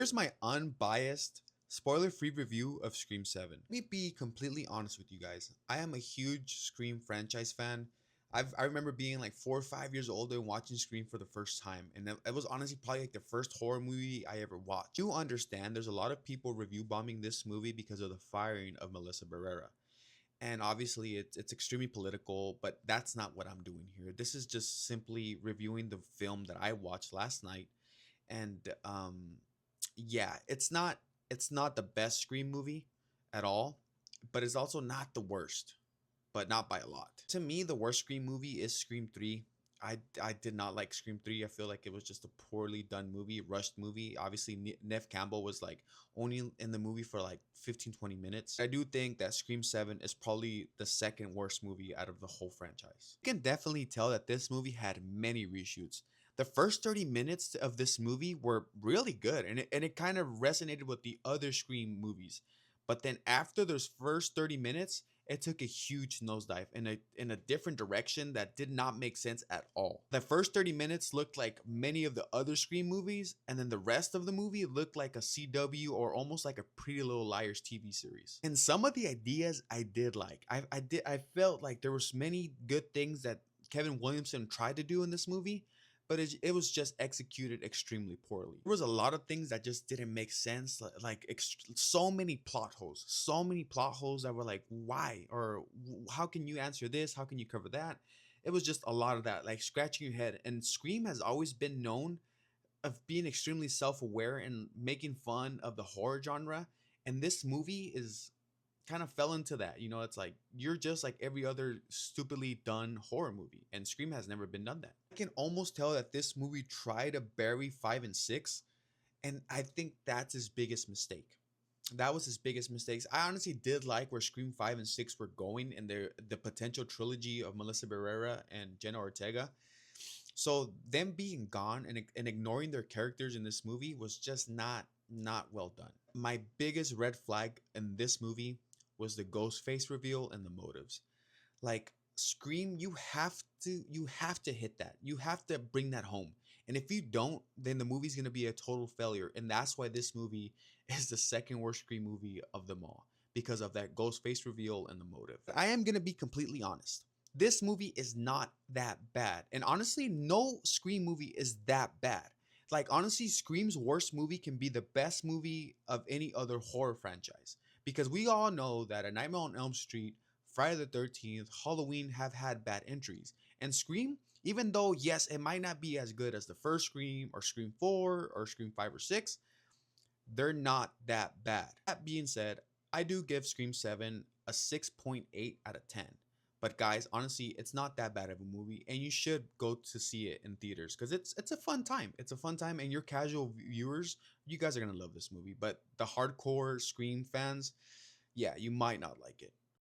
Here's my unbiased, spoiler-free review of Scream 7. Let me be completely honest with you guys. I am a huge Scream franchise fan. I remember being like 4 or 5 years old and watching Scream for the first time, and it was honestly probably like the first horror movie I ever watched. You understand there's a lot of people review bombing this movie because of the firing of Melissa Barrera. And obviously it's extremely political, but that's not what I'm doing here. This is just simply reviewing the film that I watched last night. And yeah, it's not the best Scream movie at all, but it's also not the worst, but not by a lot. To me, the worst Scream movie is Scream 3. I did not like Scream 3. I feel like it was just a poorly done movie, rushed movie. Obviously, Nev Campbell was like only in the movie for like 15-20 minutes. I do think that Scream 7 is probably the second worst movie out of the whole franchise. You can definitely tell that this movie had many reshoots. The first 30 minutes of this movie were really good, and it kind of resonated with the other Scream movies. But then after those first 30 minutes, it took a huge nosedive in a different direction that did not make sense at all. The first 30 minutes looked like many of the other Scream movies, and then the rest of the movie looked like a CW or almost like a Pretty Little Liars TV series. And some of the ideas I did like. I felt like there was many good things that Kevin Williamson tried to do in this movie, but it was just executed extremely poorly. There was a lot of things that just didn't make sense, so many plot holes that were like, why? Or how can you answer this? How can you cover that? It was just a lot of that, like scratching your head. And Scream has always been known of being extremely self-aware and making fun of the horror genre. And this movie is kind of fell into that. It's like you're just like every other stupidly done horror movie, and Scream has never been done that. I can almost tell that this movie tried to bury 5 and 6, and I think that's his biggest mistake. That was his biggest mistakes. I honestly did like where Scream 5 and 6 were going in the potential trilogy of Melissa Barrera and Jenna Ortega. So them being gone and ignoring their characters in this movie was just not well done. My biggest red flag in this movie was the ghost face reveal and the motives. Like Scream, you have to hit that. You have to bring that home. And if you don't, then the movie's gonna be a total failure. And that's why this movie is the second worst Scream movie of them all, because of that ghost face reveal and the motive. I am gonna be completely honest. This movie is not that bad. And honestly, no Scream movie is that bad. Like honestly, Scream's worst movie can be the best movie of any other horror franchise. Because we all know that A Nightmare on Elm Street, Friday the 13th, Halloween have had bad entries. And Scream, even though, yes, it might not be as good as the first Scream or Scream 4 or Scream 5 or 6, they're not that bad. That being said, I do give Scream 7 a 6.8 out of 10. But guys, honestly, it's not that bad of a movie, and you should go to see it in theaters because it's a fun time. It's a fun time, and your casual viewers, you guys are gonna love this movie. But the hardcore Scream fans, yeah, you might not like it.